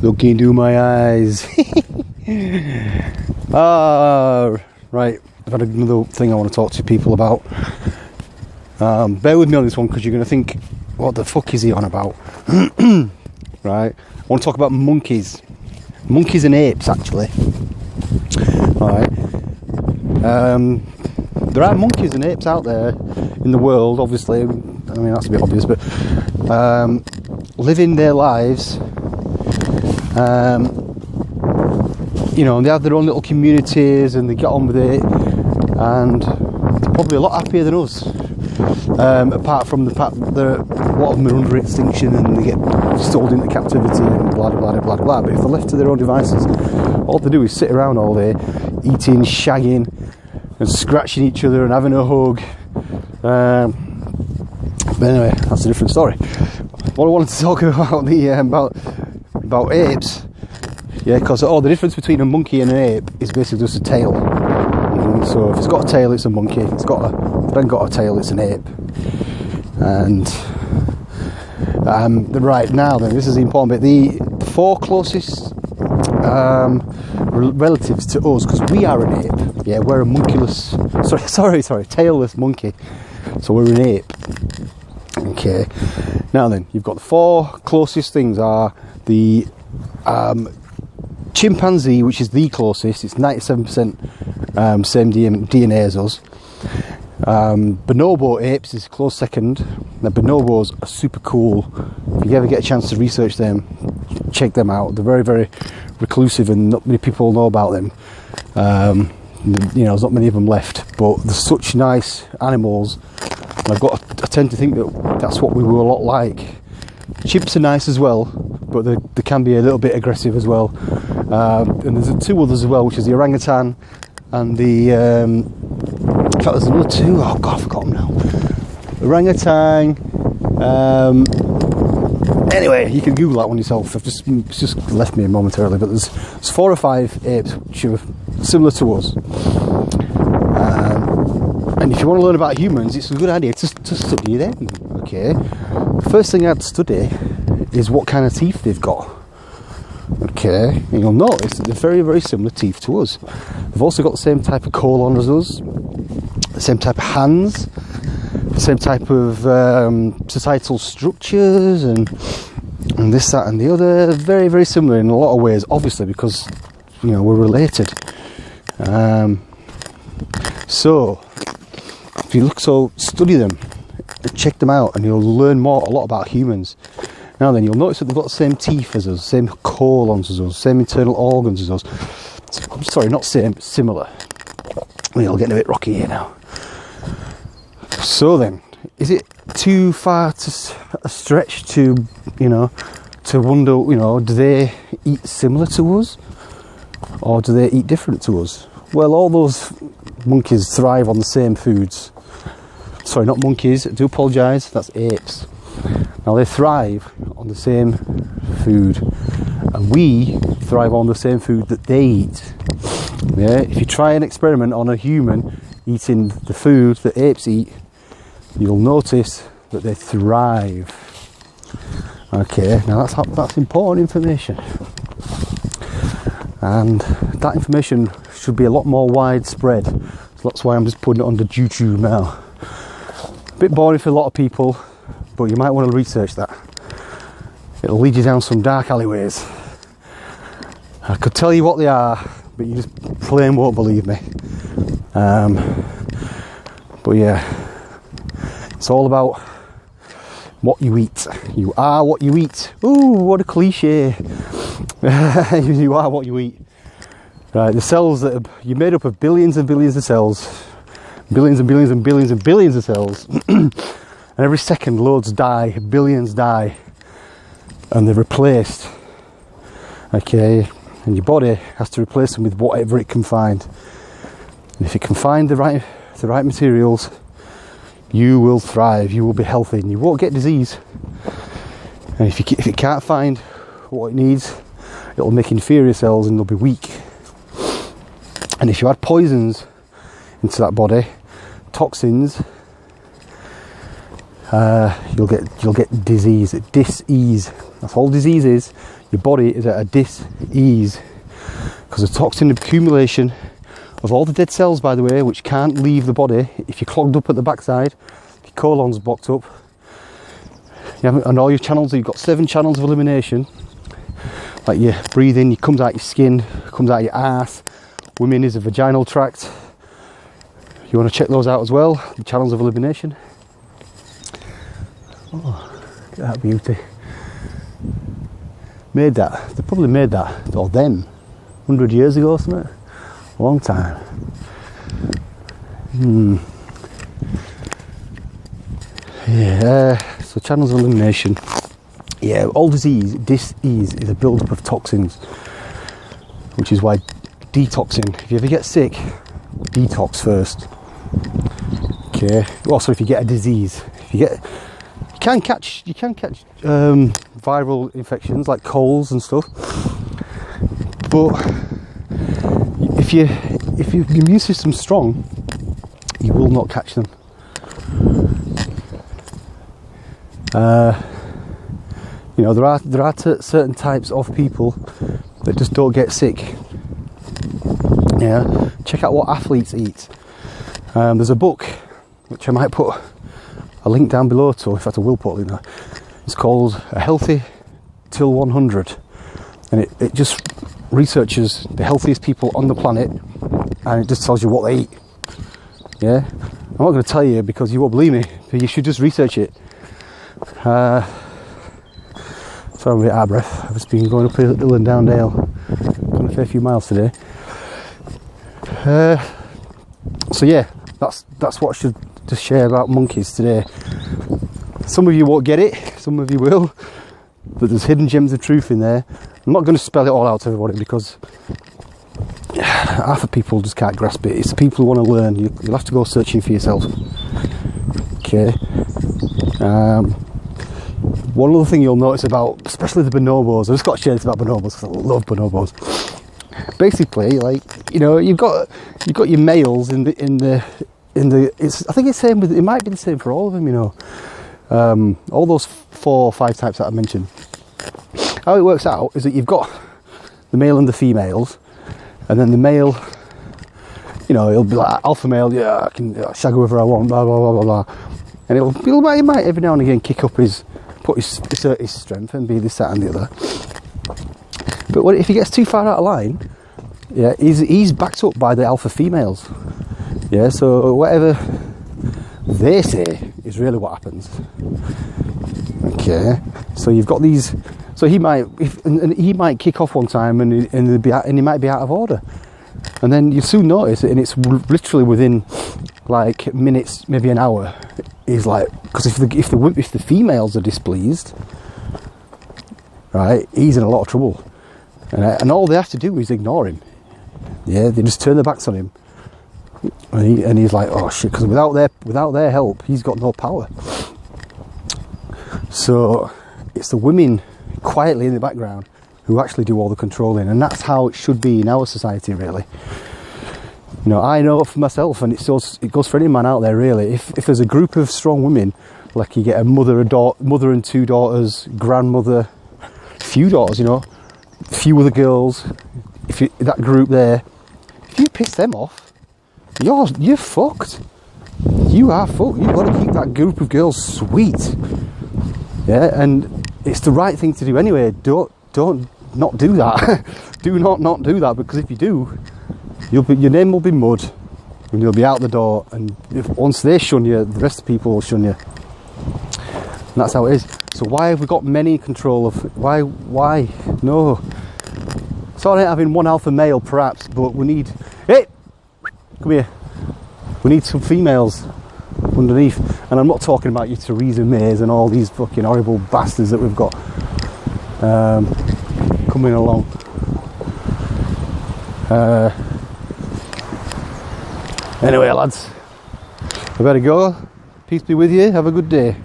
Look into my eyes. Right, I've had another thing I want to talk to people about. Bear with me on this one because you're going to think, what the fuck is he on about? Right, I want to talk about monkeys. Monkeys and apes, actually. Right. There are monkeys and apes out there in the world, obviously. I mean, that's a bit obvious, but living their lives. You know, they have their own little communities and they get on with it, and they're probably a lot happier than us. Apart from the fact that a lot of them are under extinction and they get sold into captivity and blah blah blah blah blah. But if they're left to their own devices, all they do is sit around all day, eating, shagging, and scratching each other and having a hug. But anyway, that's a different story. What I wanted to talk about about apes, yeah, because the difference between a monkey and an ape is basically just a tail. So if it's got a tail, it's a monkey. If it hasn't got a tail, it's an ape. And right now, then, this is the important bit. The four closest relatives to us, because we are an ape. Yeah, we're a monkeyless. Sorry, tailless monkey. So we're an ape. Okay. Now then, you've got the four closest things are the chimpanzee, which is the closest. It's 97% same DNA as us. Bonobo apes is close second. Now bonobos are super cool. If you ever get a chance to research them, check them out. They're very, very reclusive and not many people know about them. You know, there's not many of them left, but they're such nice animals. And I tend to think that that's what we were a lot like. Chimps are nice as well, but they can be a little bit aggressive as well. And there's two others as well, which is the orangutan and the... in fact, there's another two. Oh God, I forgot them now. Orangutan. Anyway, you can Google that one yourself. It's just left me momentarily, but there's 4 or 5 apes which are similar to us. And if you want to learn about humans, it's a good idea to study them. Okay. The first thing I'd study is what kind of teeth they've got. Okay, and you'll notice that they're very, very similar teeth to us. They've also got the same type of colon as us, the same type of hands, the same type of societal structures, and this, that, and the other. Very, very similar in a lot of ways, obviously, because we're related. So if you study them, check them out, and you'll learn a lot about humans. Now then, you'll notice that they've got the same teeth as us, same colons as us, same internal organs as us. I'm sorry, not same, but similar. We're getting a bit rocky here now. So then, is it too far to a stretch to wonder, do they eat similar to us? Or do they eat different to us? Well, all those monkeys thrive on the same foods. Sorry, not monkeys, I do apologise, that's apes. Now they thrive on the same food, and we thrive on the same food that they eat. Yeah, if you try an experiment on a human eating the food that apes eat, you'll notice that they thrive. Okay, now that's important information, and that information should be a lot more widespread. So that's why I'm just putting it on the YouTube now. A bit boring for a lot of people, but you might want to research that. It'll lead you down some dark alleyways. I could tell you what they are, but you just plain won't believe me. But yeah, it's all about what you eat. You are what you eat. Ooh, what a cliche. You are what you eat. Right, the cells you're made up of billions and billions of cells. Billions and billions and billions and billions of cells. And every second loads die, billions die. And they're replaced. Okay, and your body has to replace them with whatever it can find. And if it can find the right materials, you will thrive, you will be healthy, and you won't get disease. And if it can't find what it needs, it'll make inferior cells and they'll be weak. And if you add poisons into that body, toxins, you'll get disease, dis-ease. That's all disease is. Your body is at a dis-ease because of toxin accumulation of all the dead cells, by the way, which can't leave the body. If you're clogged up at the backside, your colon's blocked up, and all your channels, you've got 7 channels of elimination. Like your breathing, it comes out your skin, comes out your ass. Women is a vaginal tract. You want to check those out as well, the channels of elimination. Oh, look at that beauty. Made that, they probably made that, or them, 100 years ago or something. A long time. Yeah, so channels of elimination. Yeah, all disease, dis-ease, is a build-up of toxins, which is why detoxing, if you ever get sick, detox first. Okay. Also, if you get a disease, you can catch viral infections like colds and stuff, but if your immune system's strong, you will not catch them. You know, there are certain types of people that just don't get sick. Yeah, check out what athletes eat. There's a book which I might put a link down below to. In fact, I will put a link there. It's called A Healthy Till 100, and it just researches the healthiest people on the planet, and it just tells you what they eat. Yeah, I'm not going to tell you because you won't believe me, but you should just research it. Sorry, I'm a bit out of breath. I've just been going up hill and down dale, gone a fair few miles today. So yeah, that's what I should just share about monkeys today. Some of you won't get it, some of you will, but there's hidden gems of truth in there. I'm not going to spell it all out to everybody because half the people just can't grasp it. It's the people who want to learn. You'll have to go searching for yourself. Okay. One other thing you'll notice about, especially the bonobos, I've just got to share this about bonobos because I love bonobos. Basically, like, you know, you've got your males in the I think it's same with, it might be the same for all of them, you know. All those 4 or 5 types that I mentioned. How it works out is that you've got the male and the females, and then the male, you know, he'll be like alpha male, yeah, I can shag whoever I want, blah blah blah blah blah, and he might every now and again kick up assert his strength and be this, that, and the other. But if he gets too far out of line, yeah, he's backed up by the alpha females. Yeah, so whatever they say is really what happens. Okay, so you've got these. So he might kick off one time and he might be out of order, and then you soon notice it, and it's literally within like minutes, maybe an hour. Is like, because if the females are displeased, right, he's in a lot of trouble, and all they have to do is ignore him. Yeah, they just turn their backs on him, and he's like, oh shit, because without their help, he's got no power. So it's the women quietly in the background who actually do all the controlling, and that's how it should be in our society, really. You know, I know for myself, and it goes for any man out there, really. If there's a group of strong women, like you get a mother and 2 daughters, grandmother, few daughters, you know, a few other girls, that group there, if you piss them off, you're fucked. You are fucked. You've got to keep that group of girls sweet. Yeah, and it's the right thing to do anyway. Don't not do that. Do not do that, because if you do, your name will be mud, and you'll be out the door. And once they shun you, the rest of the people will shun you. And that's how it is. So why have we got men in control of? Why? No. It's all right having one alpha male, perhaps, but we need. Hey, come here. We need some females underneath, and I'm not talking about your Theresa Mays and all these fucking horrible bastards that we've got coming along. Anyway, lads, I better go. Peace be with you. Have a good day.